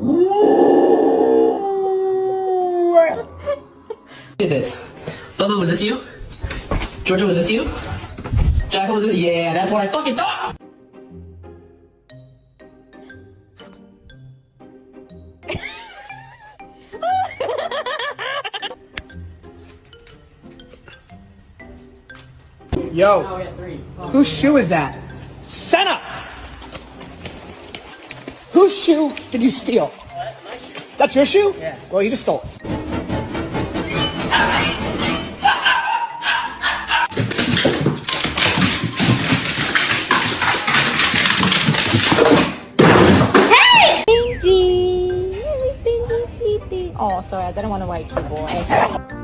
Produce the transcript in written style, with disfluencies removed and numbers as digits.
Look at this. Bubba, was this you? Georgia, was this you? Jackal, was it? Yeah, that's what I fucking thought! Yo, whose shoe is that? Senna! Whose shoe did you steal? That's my shoe. That's your shoe? Yeah. Well, you just stole it. Benji! Benji sleeping. Oh, sorry, I didn't want to wake you, boy.